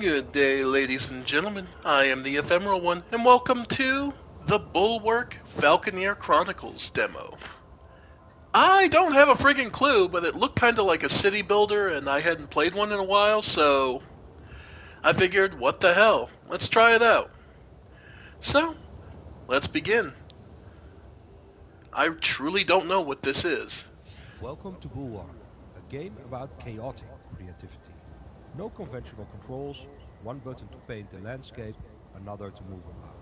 Good day, ladies and gentlemen. I am the Ephemeral One, and welcome to the Bulwark Falconeer Chronicles demo. I don't have a friggin' clue, but it looked kinda like a city builder, and I hadn't played one in a while, so I figured, what the hell? Let's try it out. So, let's begin. I truly don't know what this is. Welcome to Bulwark, a game about chaotic creativity. No conventional controls, one button to paint the landscape, another to move about.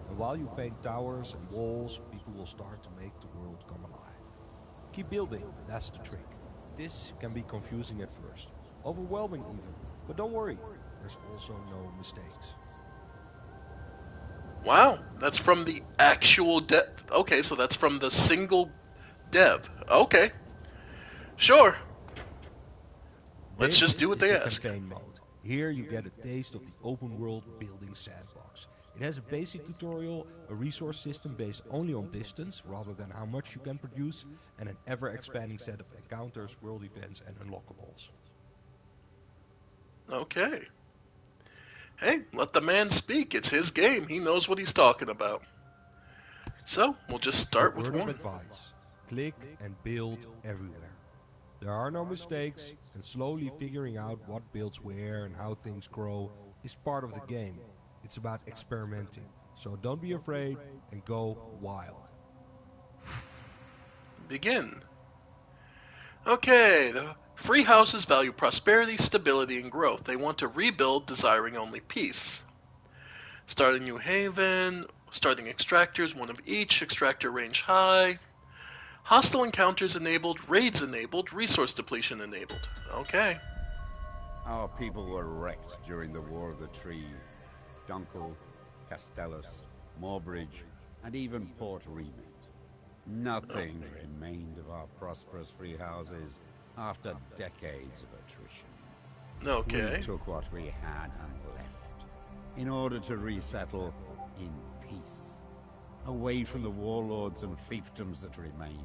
And while you paint towers and walls, people will start to make the world come alive. Keep building, that's the trick. This can be confusing at first, overwhelming even, but don't worry, there's also no mistakes. Wow, that's from the actual dev. Okay, so that's from the single dev. Okay, sure. Let's This just do what is they the ask. campaign mode. Here you get a taste of the open world building sandbox. It has a basic tutorial, a resource system based only on distance rather than how much you can produce, and an ever expanding set of encounters, world events, and unlockables. Okay. Hey, let the man speak. It's his game. He knows what he's talking about. So, we'll just A start with word of one. advice: click and build everywhere. There are no mistakes, and slowly figuring out what builds where and how things grow is part of the game. It's about experimenting, so don't be afraid and go wild. Begin. Okay, the free houses value prosperity, stability, and growth. They want to rebuild, desiring only peace. Starting New Haven, starting extractors, one of each, extractor range high. Hostile encounters enabled, raids enabled, resource depletion enabled. Okay. Our people were wrecked during the War of the Tree. Dunkel, Castellus, Moorbridge, and even Port Remit. Nothing remained of our prosperous free houses after decades of attrition. Okay. We took what we had and left in order to resettle in peace, away from the warlords and fiefdoms that remain.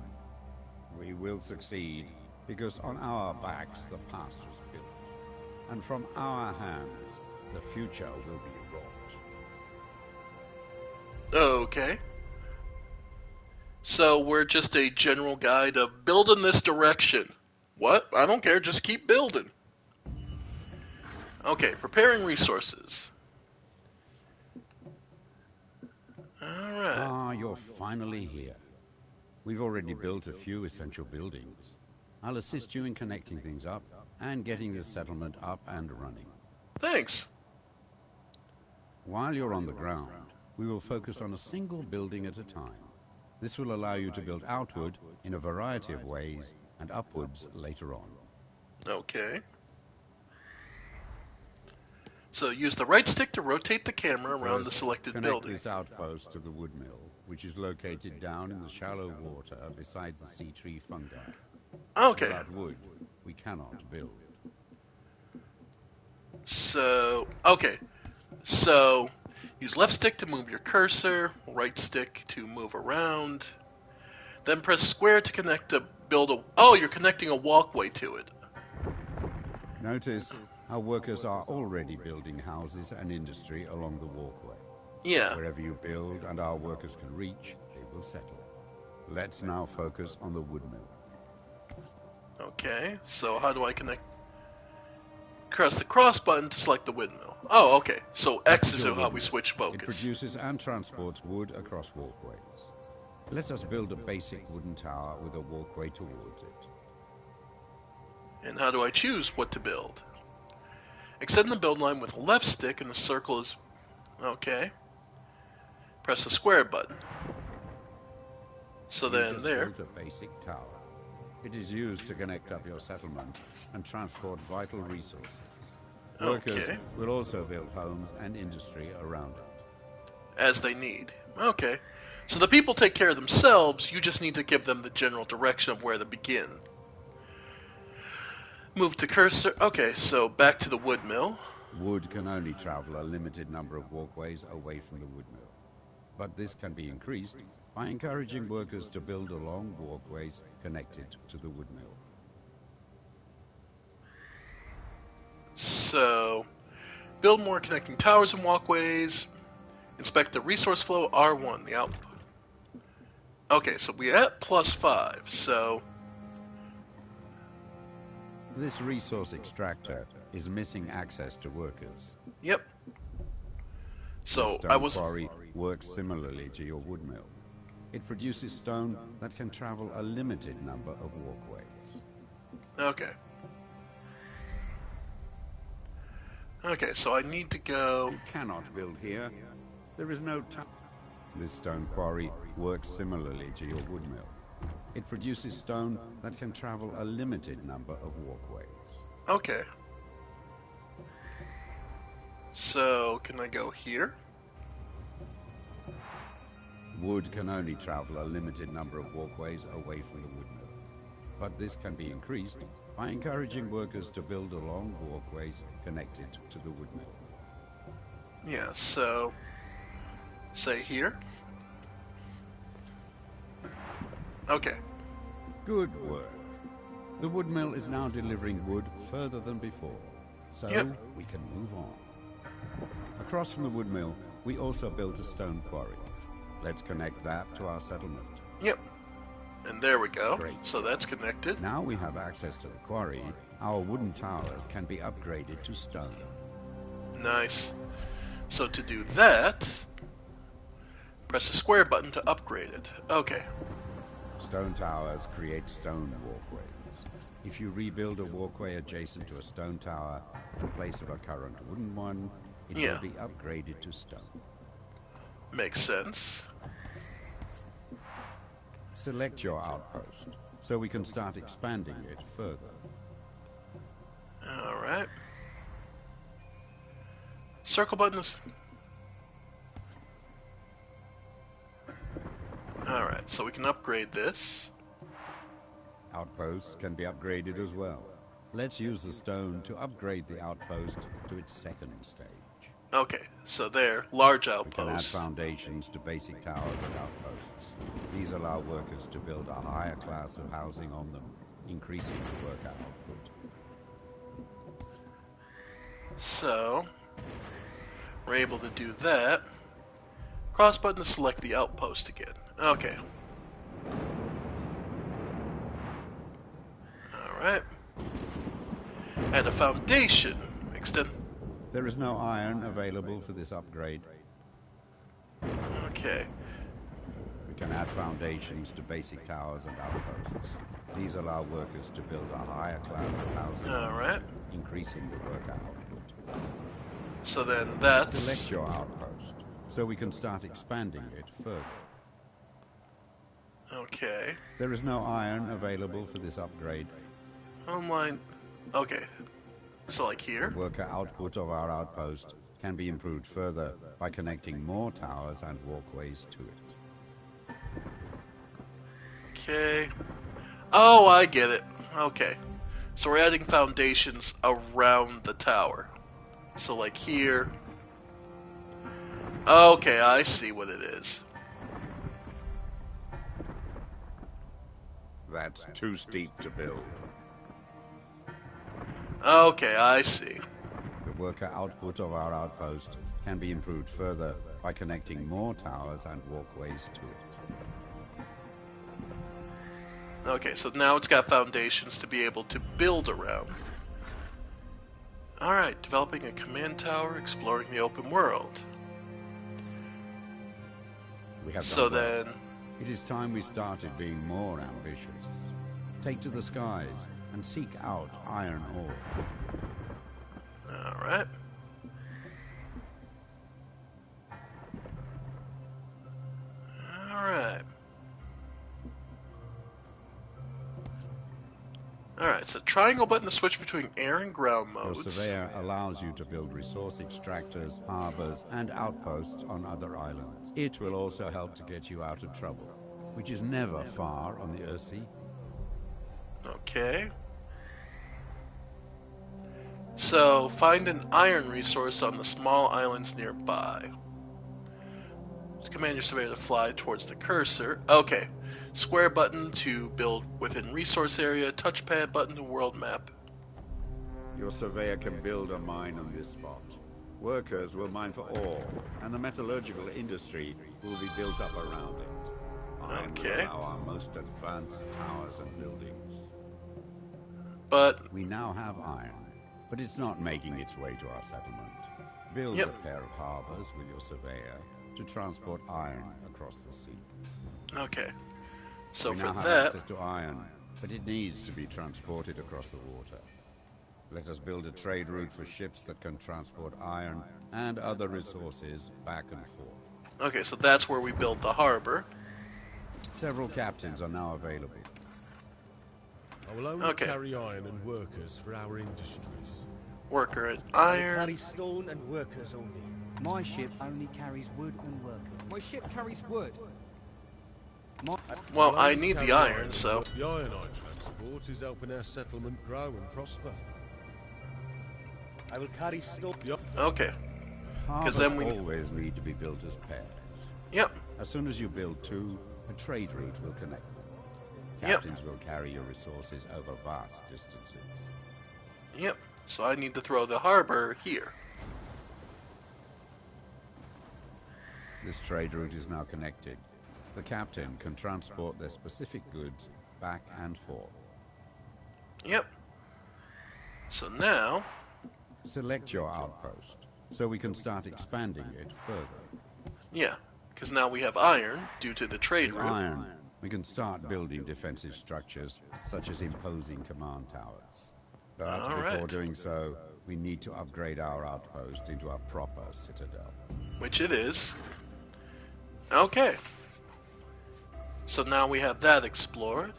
We will succeed because on our backs the past was built, and from our hands the future will be wrought. Okay. So we're just a general guide of build in this direction. What? I don't care, just keep building. Okay, preparing resources. Alright. Ah, you're finally here. We've already built a few essential buildings. I'll assist you in connecting things up and getting the settlement up and running. Thanks. While you're on the ground, we will focus on a single building at a time. This will allow you to build outward in a variety of ways and upwards later on. Okay. So use the right stick to rotate the camera around the First, selected connect building. this outpost to the wood mill, which is located down in the shallow water beside the sea tree fungi. Okay. Without wood, we cannot build. So, okay. So, use left stick to move your cursor, right stick to move around. Then press square to connect to build a... Oh, you're connecting a walkway to it. Notice our workers are already building houses and industry along the walkway. Yeah. Wherever you build and our workers can reach, they will settle. Let's now focus on the wood mill. Okay, so how do I connect? Press the cross button to select the windmill. Oh, okay. So X is your how we windmill. switch It focus. produces and transports wood across walkways. Let us build a basic wooden tower with a walkway towards it. And how do I choose what to build? Extend the build line with the left stick and the circle is... Okay. Press the square button. So You then just there. built a basic tower. It is used to connect up your settlement and transport vital resources. Workers Okay. will also build homes and industry around it. As they need. Okay. So the people take care of themselves, you just need to give them the general direction of where to begin. Move the cursor. Okay, so back to the wood mill. Wood can only travel a limited number of walkways away from the wood mill. But this can be increased by encouraging workers to build along walkways connected to the wood mill. So, Build more connecting towers and walkways. Inspect the resource flow, R1, the output. Okay, so we're at +5, so... This resource extractor is missing access to workers. Yep. So, The stone quarry works similarly to your wood mill. It produces stone that can travel a limited number of walkways. Okay. Okay, so I need to go... You cannot build here. There is no time. This stone quarry works similarly to your wood mill. It produces stone that can travel a limited number of walkways. Okay. So, can I go here? Wood can only travel a limited number of walkways away from the wood mill. But this can be increased by encouraging workers to build along walkways connected to the wood mill. Yeah, so... say here. Okay. Good work. The wood mill is now delivering wood further than before, so we can move on. Across from the wood mill, we also built a stone quarry. Let's connect that to our settlement. Yep. And there we go. Great. So that's connected. Now we have access to the quarry, our wooden towers can be upgraded to stone. Nice. So to do that, press the square button to upgrade it. Okay. Stone towers create stone walkways. If you rebuild a walkway adjacent to a stone tower in place of a current wooden one, it will be upgraded to stone. Makes sense. Select your outpost so we can start expanding it further. Alright. Circle buttons. Alright, so we can upgrade this. Outposts can be upgraded as well. Let's use the stone to upgrade the outpost to its second stage. Okay, so there, large We can add outposts. foundations to basic towers and outposts. These allow workers to build a higher class of housing on them, increasing the worker output. So, we're able to do that. Cross button to select the outpost again. Okay. Alright. Add a foundation. Extend. There is no iron available for this upgrade. Okay. We can add foundations to basic towers and outposts. These allow workers to build a higher class of housing, Alright. increasing the worker output. So then that's... Select your outpost so we can start expanding it further. Okay. There is no iron available for this upgrade. Online. Okay. So like here? Worker output of our outpost can be improved further by connecting more towers and walkways to it. Okay. Oh, I get it. Okay. So we're adding foundations around the tower. So like here. Okay, I see what it is. That's too steep to build. Okay, I see. The worker output of our outpost can be improved further by connecting more towers and walkways to it. Okay, so now it's got foundations to be able to build around. Alright, developing a command tower, exploring the open world. We have So done well. then... It is time we started being more ambitious. Take to the skies and seek out iron ore. Alright. Alright. Alright, so triangle button to switch between air and ground Your modes. surveyor allows you to build resource extractors, harbors, and outposts on other islands. It will also help to get you out of trouble, which is never far on the Earthsea. Okay. So, find an iron resource on the small islands nearby. Command your surveyor to fly towards the cursor. Okay. Square button to build within resource area. Touchpad button to world map. Your surveyor can build a mine on this spot. Workers will mine for ore, and the metallurgical industry will be built up around it. Iron will Okay. allow our most advanced towers and buildings. But, We now have iron, but it's not making its way to our settlement. Build Yep. a pair of harbors with your surveyor to transport iron across the sea. okay. So We for now have that, access to iron, but it needs to be transported across the water. Let us build a trade route for ships that can transport iron and other resources back and forth. okay, so that's where we build the harbor. Several captains are now available. I will only Okay. carry iron and workers for our industries. Worker at I iron. carry stone and workers only. My ship only carries wood and workers. My ship carries wood. Well, I'll I only need carry the iron, and so... The iron I transport is helping our settlement grow and prosper. I will carry stone. Okay. Harbors then we- always need to be built as pairs. Yep. As soon as you build two, a trade route will connect them. Yep. Captains will carry your resources over vast distances. Yep. So I need to throw the harbor here. This trade route is now connected. The captain can transport their specific goods back and forth. Yep. So now... Select your outpost, so we can start expanding it further. Yeah. Because now we have iron, due to the trade With route. iron, we can start building defensive structures, such as imposing command towers. But All before right. doing so, we need to upgrade our outpost into a proper citadel. Which it is. Okay. So now we have that explored.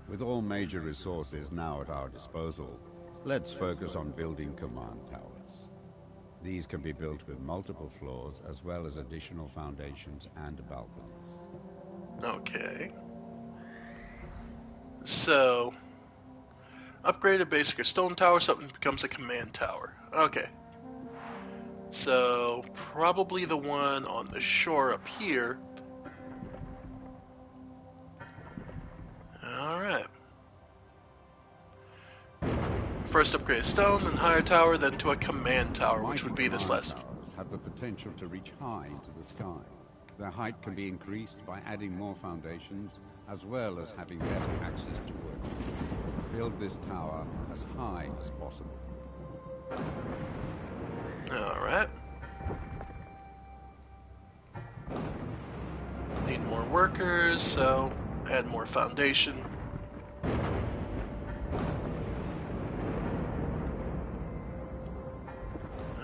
With all major resources now at our disposal, let's focus on building command towers. These can be built with multiple floors as well as additional foundations and balconies. Okay. So, upgrade a basic or stone tower, something becomes a command tower. Okay. So, probably the one on the shore up here. Alright. First upgrade a stone, then higher tower, then to a command tower, which would be this Mighty last. command towers have the potential to reach high into the sky. Their height can be increased by adding more foundations, as well as having better access to wood. Build this tower as high as possible. Alright. Need more workers, so add more foundation.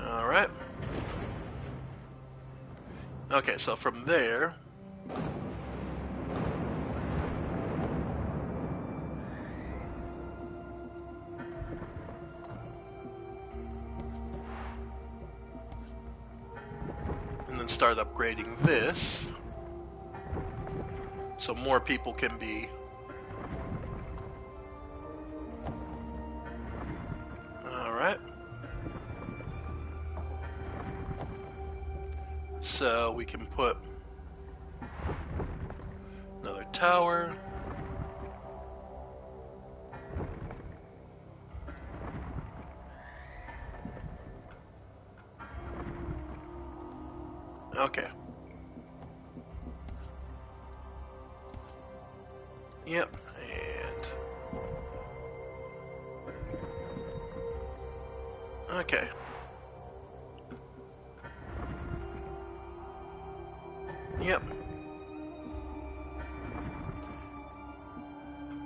Alright. Okay, so from there... and then start upgrading this. So more people can be... Alright. So we can put another tower. Okay. Yep, and... Okay. Yep.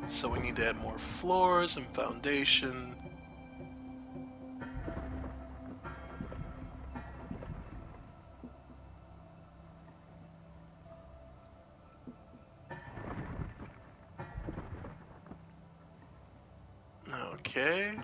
So we need to add more floors and foundation. Okay.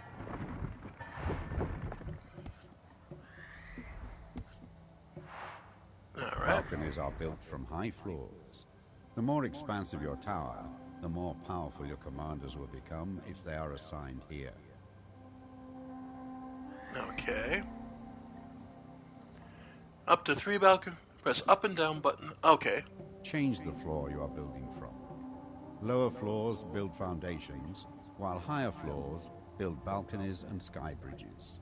Alright. Balconies are built from high floors. The more expansive your tower, the more powerful your commanders will become if they are assigned here. Okay. Up to 3 balcony. Press up and down button. Okay. Change the floor you are building from. Lower floors build foundations, while higher floors build balconies and sky bridges.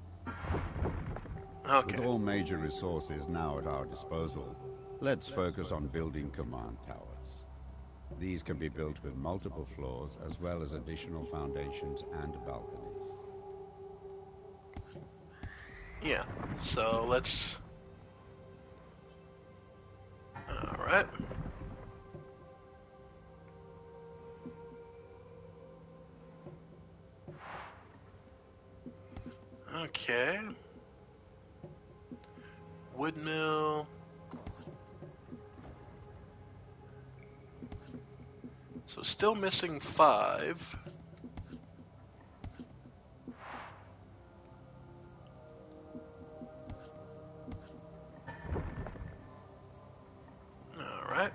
Okay. With all major resources now at our disposal, let's focus on building command towers. These can be built with multiple floors as well as additional foundations and balconies. Yeah. So let's... Alright. Okay. Wood mill. So still missing 5. Alright.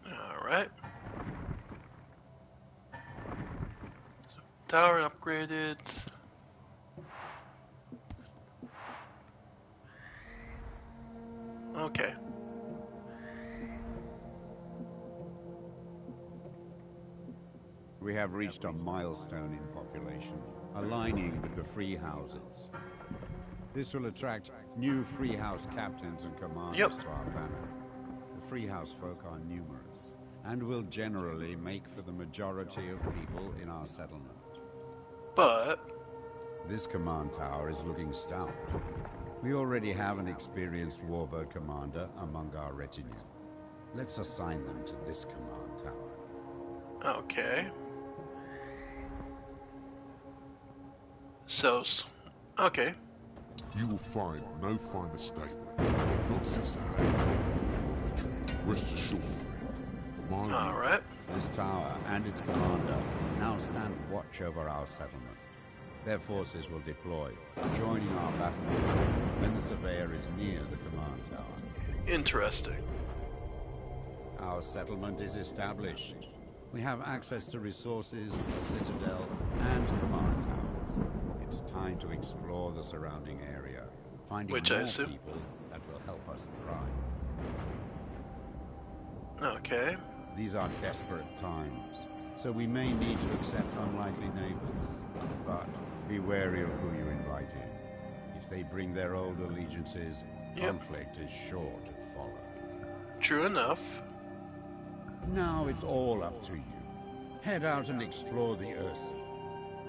Alright. Tower upgraded. Okay. We have reached a milestone in population, aligning with the free houses. This will attract new free house captains and commanders Yep. to our banner. The free house folk are numerous, and will generally make for the majority of people in our settlement. But... This command tower is looking stout. We already have an experienced warbird commander among our retinue. Let's assign them to this command tower. Okay. So... Okay. You will find no finer stable, not since the haymaker left off the tree. Rest assured, friend. My Alright. This tower and its commander now stand watch over our settlement. Their forces will deploy, joining our battle when the surveyor is near the command tower. Interesting. Our settlement is established. We have access to resources, a citadel, and command towers. It's time to explore the surrounding area, finding Which I more assume- people that will help us thrive. Okay. These are desperate times, so we may need to accept unlikely neighbors. But be wary of who you invite in. If they bring their old allegiances, Yep. conflict is sure to follow. True enough. Now it's all up to you. Head out and explore the Earth.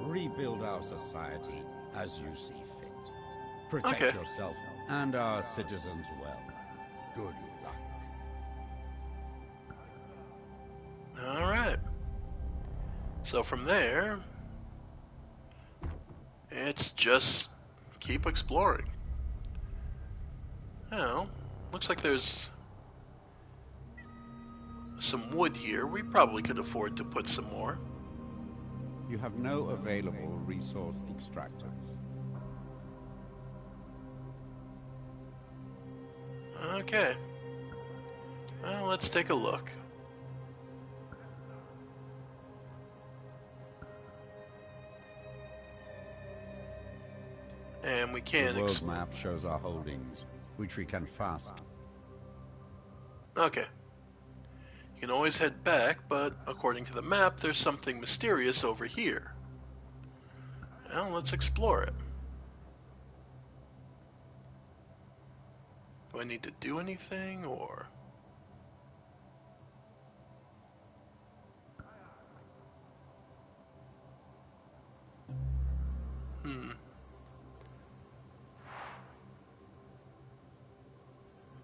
Rebuild our society as you see fit. Protect Okay. yourself and our citizens well. Good luck. Alright. So from there, it's just keep exploring. Well, looks like there's some wood here. We probably could afford to put some more. You have no available resource extractors. Okay. Well, let's take a look. And we The can world map shows our holdings, which we can fast. Okay. You can always head back, but according to the map, there's something mysterious over here. Well, let's explore it. Do I need to do anything, or...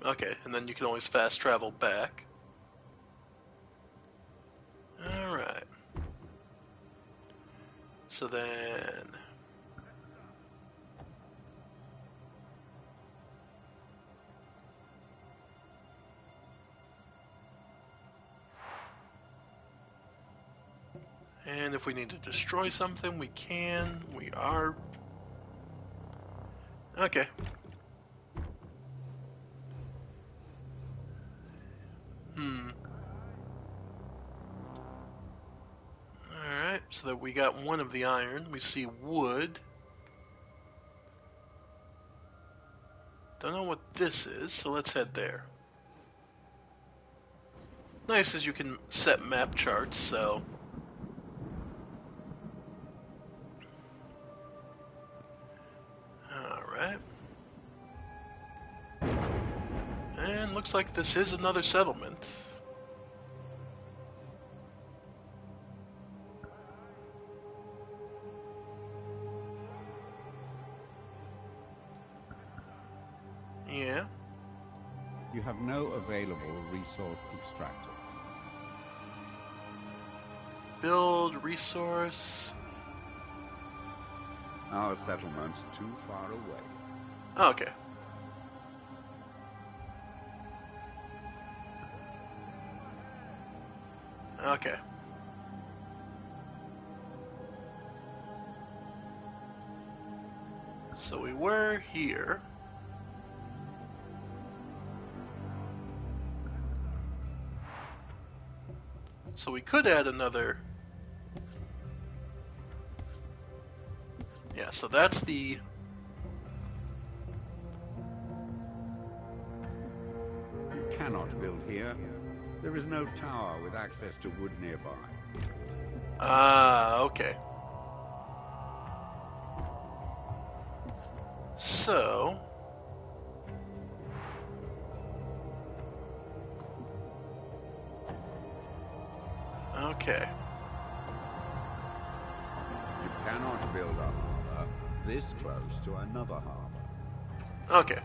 Okay, and then you can always fast travel back. Alright. So then... And if we need to destroy something, we can. We are... Okay. Alright, so that we got one of the iron. We see wood. Don't know what this is, so let's head there. nice is you can set map charts, so... Alright. And looks like this is another settlement. Yeah. You have no available resource extractors. Build resource. Our settlement's too far away. Okay. Okay. So we were here. So we could add another. Yeah, so that's the... You cannot build here. There is no tower with access to wood nearby. Ah, okay. So... Okay. You cannot build a harbor this close to another harbor. Okay.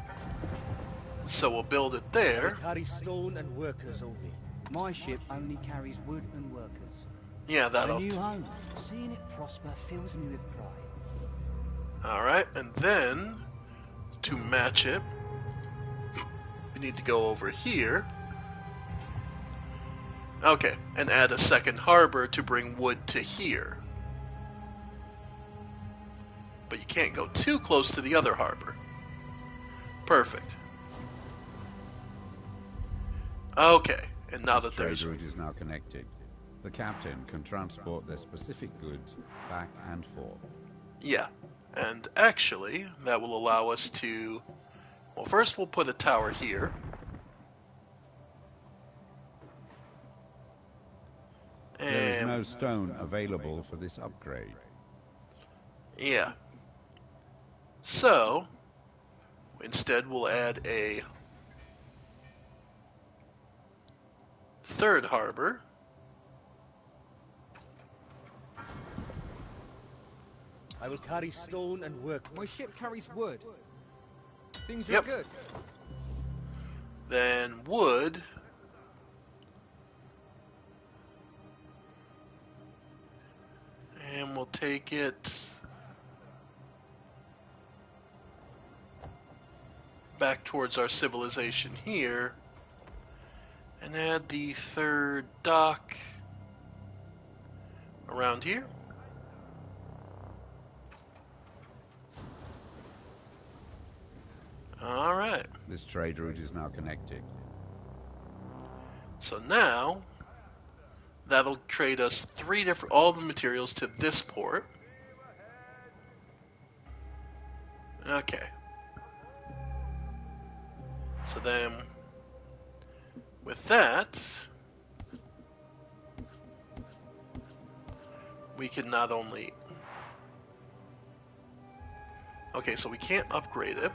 So we'll build it there. Carry stone and workers only. My ship only carries wood and workers. Yeah, A that'll... new home. Seeing it prosper fills me with pride. Alright, and then, to match it, we need to go over here. Okay, and add a second harbor to bring wood to here. But you can't go too close to the other harbor. Perfect. Okay, and now that Trade there's... route is now connected. The captain can transport their specific goods back and forth. Yeah, and actually, that will allow us to... Well, first we'll put a tower here. There is And... no stone available for this upgrade. Yeah. So, instead we'll add a third harbor. I will carry stone and work. My ship carries wood. Things are Yep. good. Then wood. And we'll take it back towards our civilization here. And add the third dock around here. Alright. This trade route is now connected. So now, that'll trade us all the materials to this port. Okay. So then, with that, we can not only... Okay, so we can't upgrade it.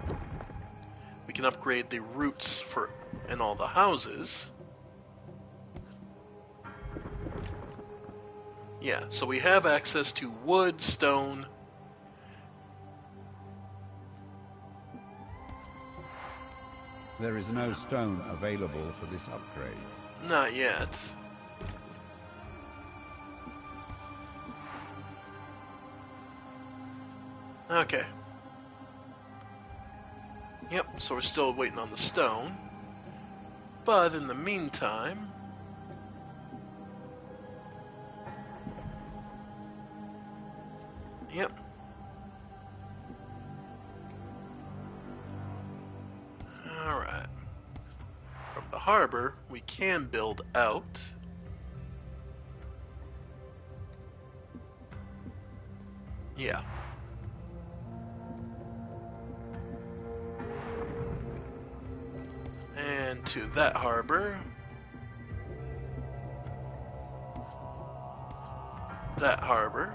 We can upgrade the routes for in all the houses. Yeah, so we have access to wood, stone. There is no stone available for this upgrade. Not yet. Okay. Yep, so we're still waiting on the stone. But in the meantime... Yep. Alright. From the harbor, we can build out. Yeah. And to that harbor. that harbor.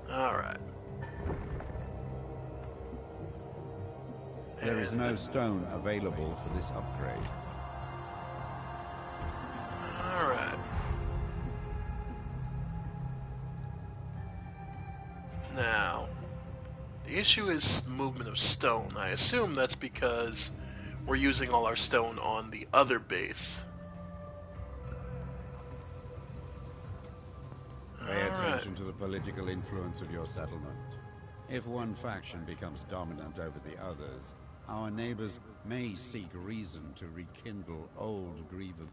Alright. There is no stone available for this upgrade. Alright. Now, the issue is movement of stone. I assume that's because we're using all our stone on the other base. Pay attention to the political influence of your settlement. If one faction becomes dominant over the others, our neighbors may seek reason to rekindle old grievances.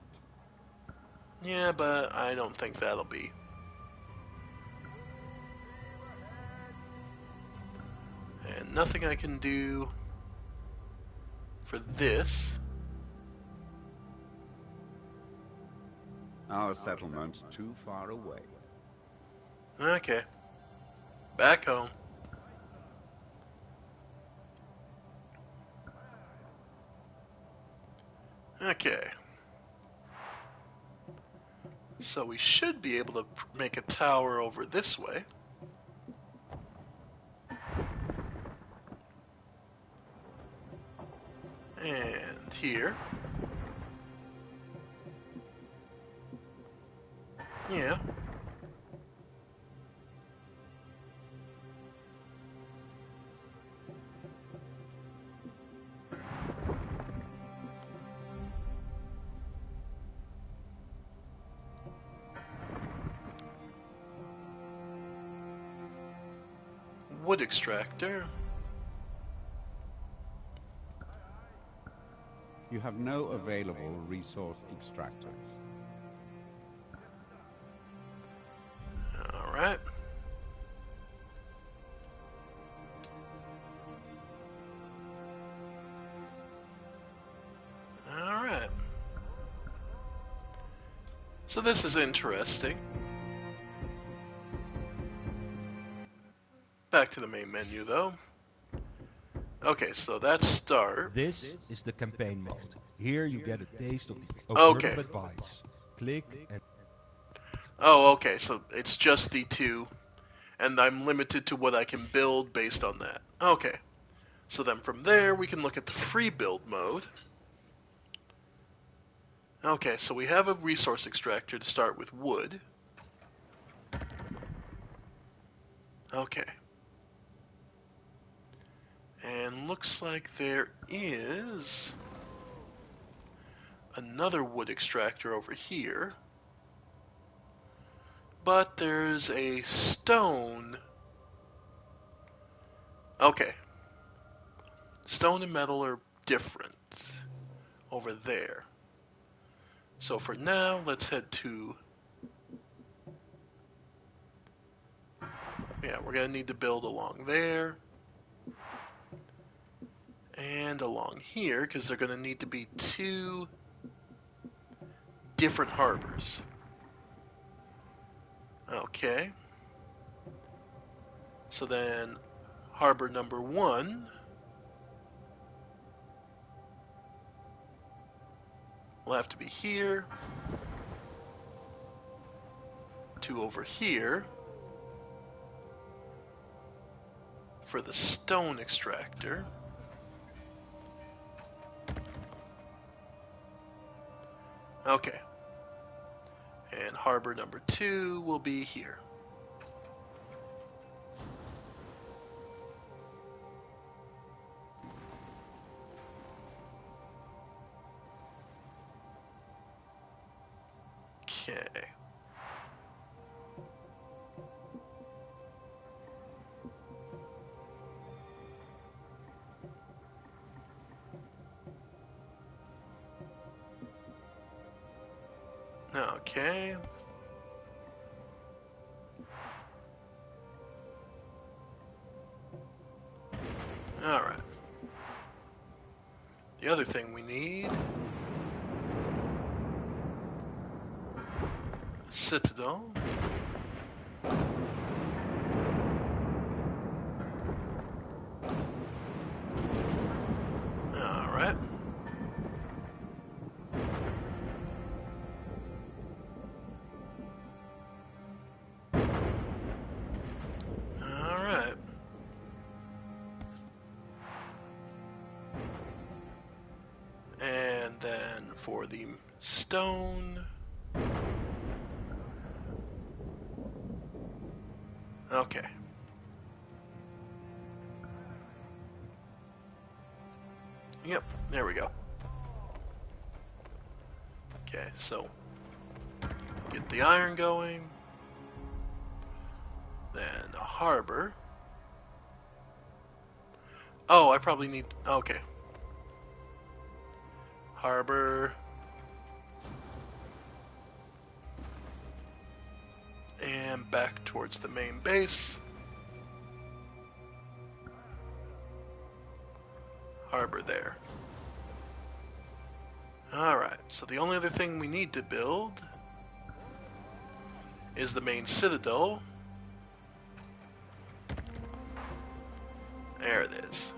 Yeah, but I don't think that'll be. And nothing I can do for this. Our settlement's too far away. Okay. Back home. Okay. So we should be able to make a tower over this way. And here. Yeah. Wood extractor. You have no available resource extractors. Alright. Alright. So this is interesting. Back to the main menu though. Okay, so that's start. This is the campaign mode. Here you get a taste of the Okay. alternative advice. Click and Oh, okay, so it's just the two, and I'm limited to what I can build based on that. Okay. So then from there, we can look at the free build mode. Okay, so we have a resource extractor to start with wood. Okay. And looks like there is another wood extractor over here. But there's a stone. Okay. Stone and metal are different over there. So for now, let's head to... Yeah, we're going to need to build along there. And along here, because they're going to need to be two different harbors. Okay. So then, harbor number 1 will have to be here. 2 over here. For the stone extractor. Okay. And harbor number 2 will be here. Okay. Okay. Alright. The other thing we need... Citadel. Alright. for the stone. Okay. Yep, there we go. Okay, so get the iron going. Then a harbor. Oh, I probably need... Okay. Harbor. And back towards the main base. Harbor there. Alright, so the only other thing we need to build is the main citadel. There it is.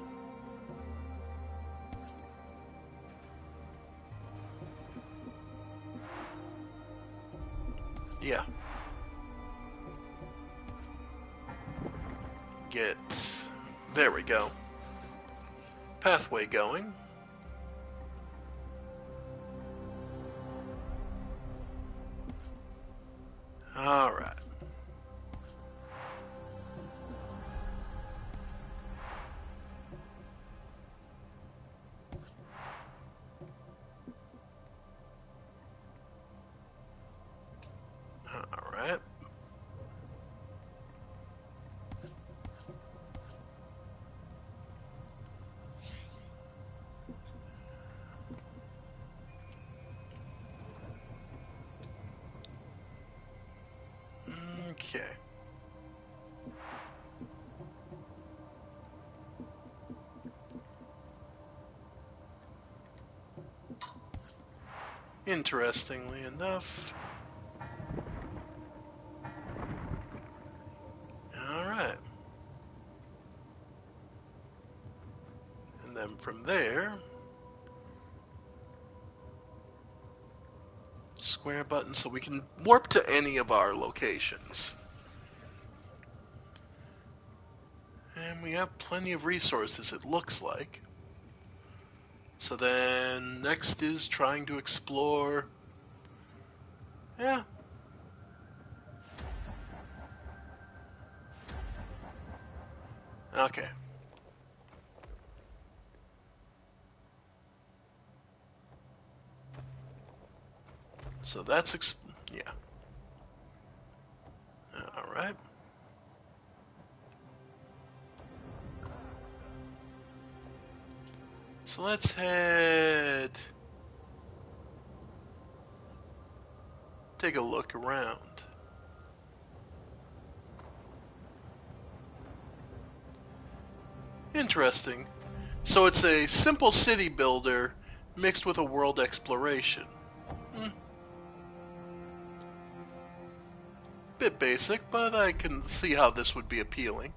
Yeah. Get... There we go. Pathway going. Alright. Alright. Okay. Interestingly enough. Alright. And then from there, square button so we can warp to any of our locations. And we have plenty of resources, it looks like. So then, next is trying to explore... Yeah. Okay. So that's... yeah. Alright. So let's head... take a look around. Interesting. So it's a simple city builder mixed with a world exploration. Bit basic, but I can see how this would be appealing.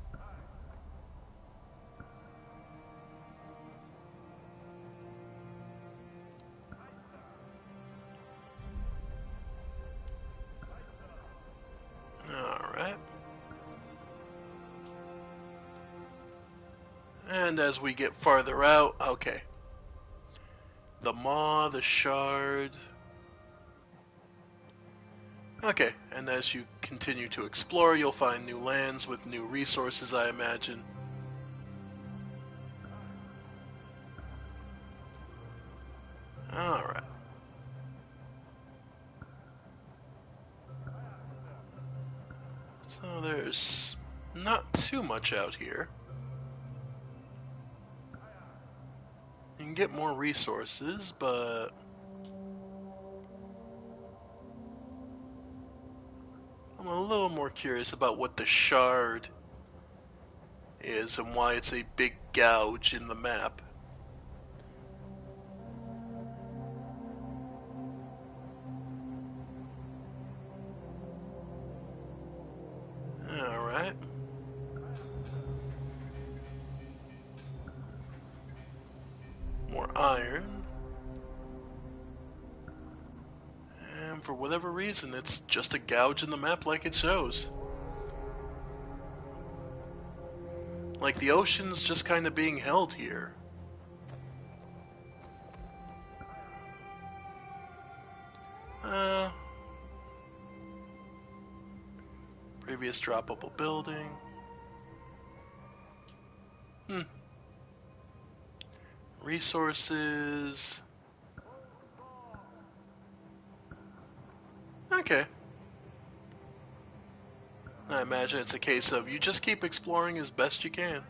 Alright. And as we get farther out, okay. The Maw, the Shard. Okay, and as you continue to explore, you'll find new lands with new resources, I imagine. Alright. So there's not too much out here. You can get more resources, but... I'm a little more curious about what the Shard is and why it's a big gouge in the map. Alright. More iron. And for whatever reason, it's just a gouge in the map like it shows. Like the ocean's just kind of being held here. Previous droppable building. Resources. Okay. I imagine it's a case of you just keep exploring as best you can.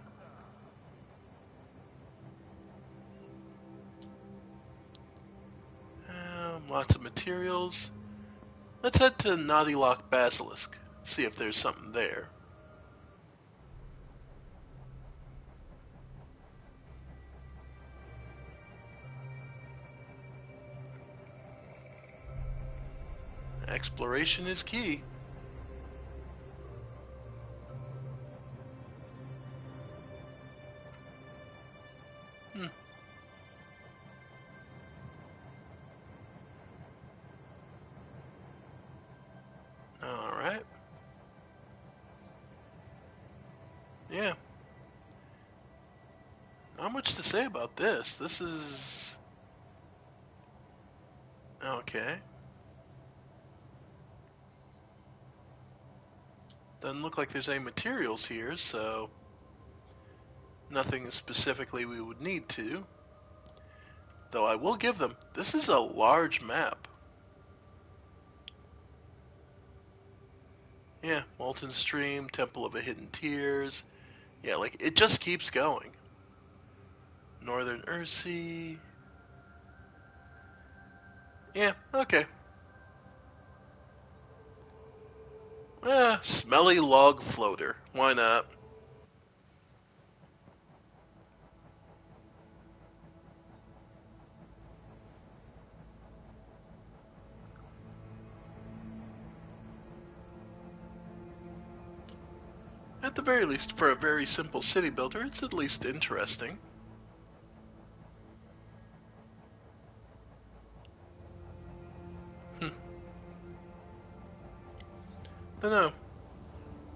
Lots of materials. Let's head to Naughty Lock Basilisk, see if there's something there. Exploration is key. Alright. Yeah. Not much to say about this. This is... okay. Doesn't look like there's any materials here, so... nothing specifically we would need to. Though I will give them, this is a large map. Yeah, Molten Stream, Temple of the Hidden Tears. Yeah, like, it just keeps going. Northern Earthsea. Yeah, okay. Smelly log floater. Why not? At the very least, for a very simple city builder, it's at least interesting. Don't know.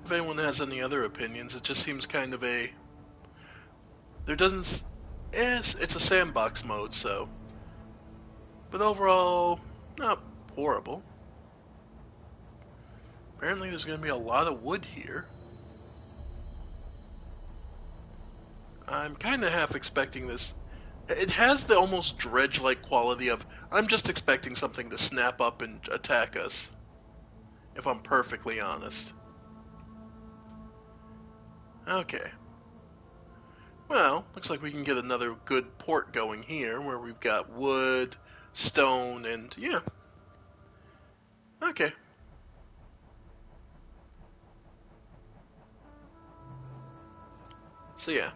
If anyone has any other opinions, it just seems kind of a... there doesn't... yes, it's a sandbox mode, so... but overall, not horrible. Apparently there's going to be a lot of wood here. I'm kind of half expecting this. It has the almost dredge-like quality of, I'm just expecting something to snap up and attack us. If I'm perfectly honest. Okay. Well, looks like we can get another good port going here, where we've got wood, stone, and yeah. Okay. So yeah.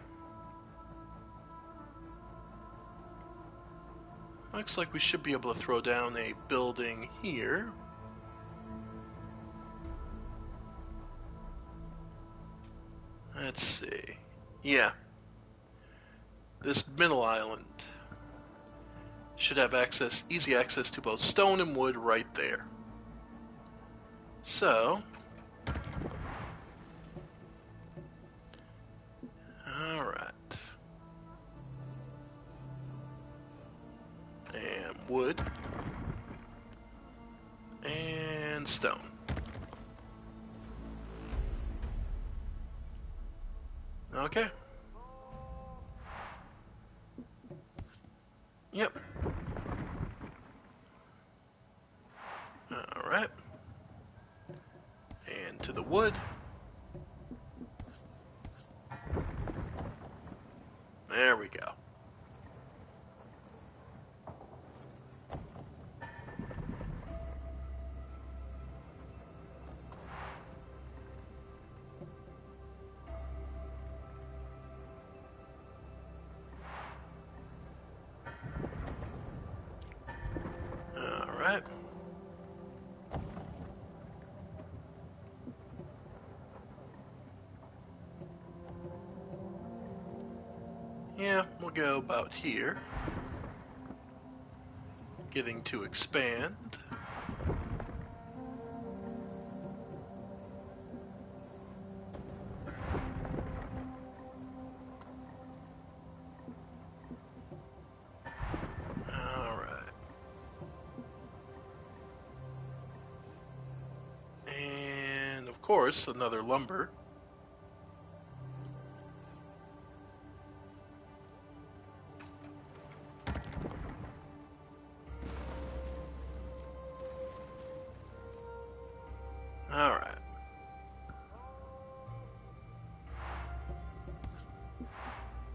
Looks like we should be able to throw down a building here. Let's see. Yeah. This middle island should have easy access to both stone and wood right there. So, alright. And wood. And stone. Okay. Yep. Alright. And to the wood. There we go. Alright. Yeah, we'll go about here. Getting to expand. Alright. And of course, course, another lumber. Alright.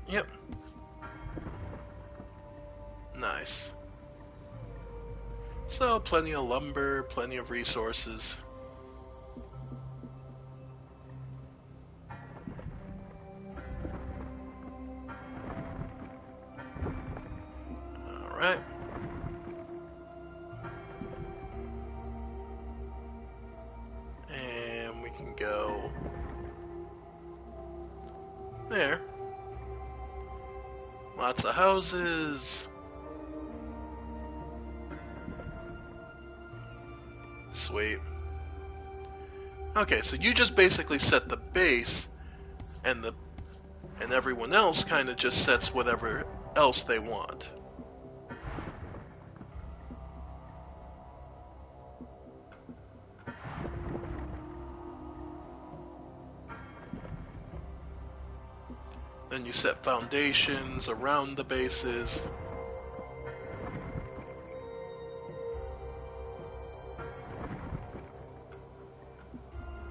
Yep. Nice. So, plenty of lumber, plenty of resources. Alright. And we can go there. Lots of houses. Sweet. Okay, so you just basically set the base, and everyone else kind of just sets whatever else they want. Then you set foundations around the bases.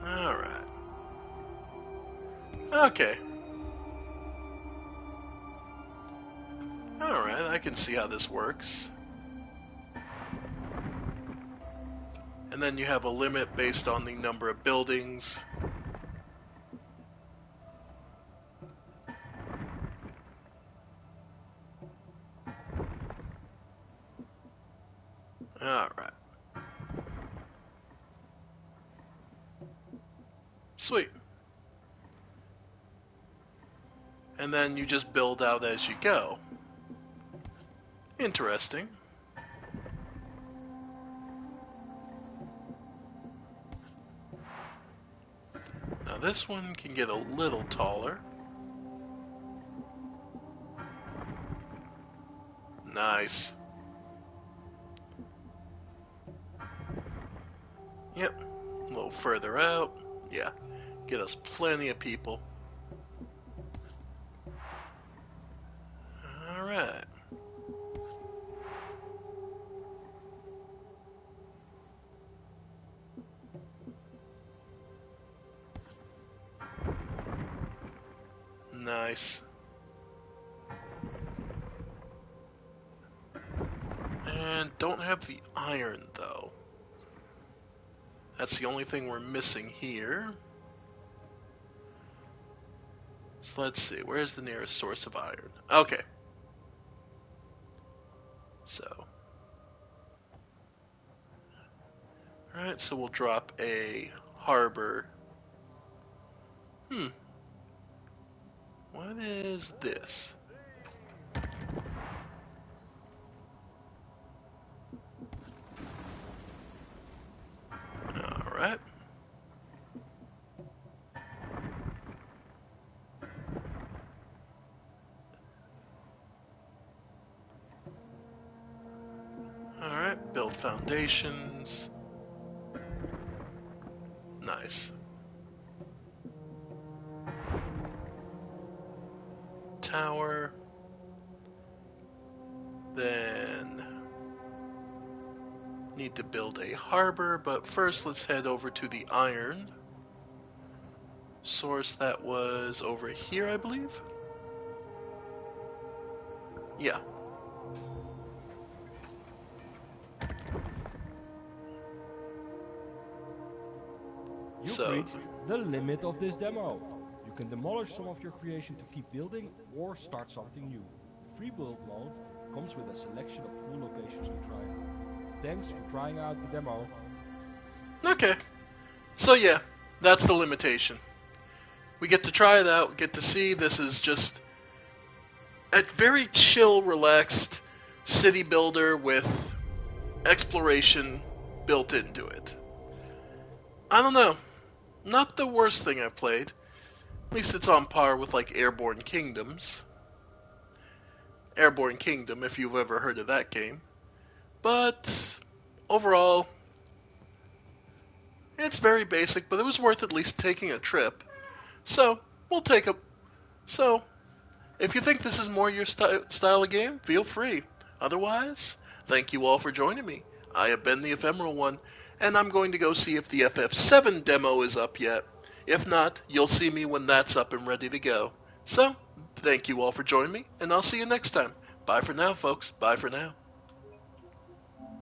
Alright. Okay. Alright, I can see how this works. And then you have a limit based on the number of buildings. Alright. Sweet. And then you just build out as you go. Interesting. Now this one can get a little taller. Nice. Yep. A little further out. Yeah. Get us plenty of people. Alright. Nice. And don't have the iron, though. That's the only thing we're missing here. So let's see, where's the nearest source of iron? Okay. So. Alright, so we'll drop a harbor. What is this? Alright. Alright, build foundations. Nice. Tower. Then need to build a harbor, but first let's head over to the iron source that was over here, I believe. Yeah. You've reached the limit of this demo. You can demolish some of your creation to keep building or start something new. The free build mode comes with a selection of cool locations to try out. Thanks for trying out the demo. Okay. So yeah, that's the limitation. We get to try it out, get to see this is just a very chill, relaxed city builder with exploration built into it. I don't know. Not the worst thing I've played. At least it's on par with like Airborne Kingdoms. Airborne Kingdom, if you've ever heard of that game. But overall, It's very basic, but it was worth at least taking a trip. So, we'll take a... So, if you think this is more your style of game, feel free. Otherwise, thank you all for joining me. I have been the Ephemeral One, and I'm going to go see if the FF7 demo is up yet. If not, you'll see me when that's up and ready to go. So, thank you all for joining me, and I'll see you next time. Bye for now, folks. Bye for now.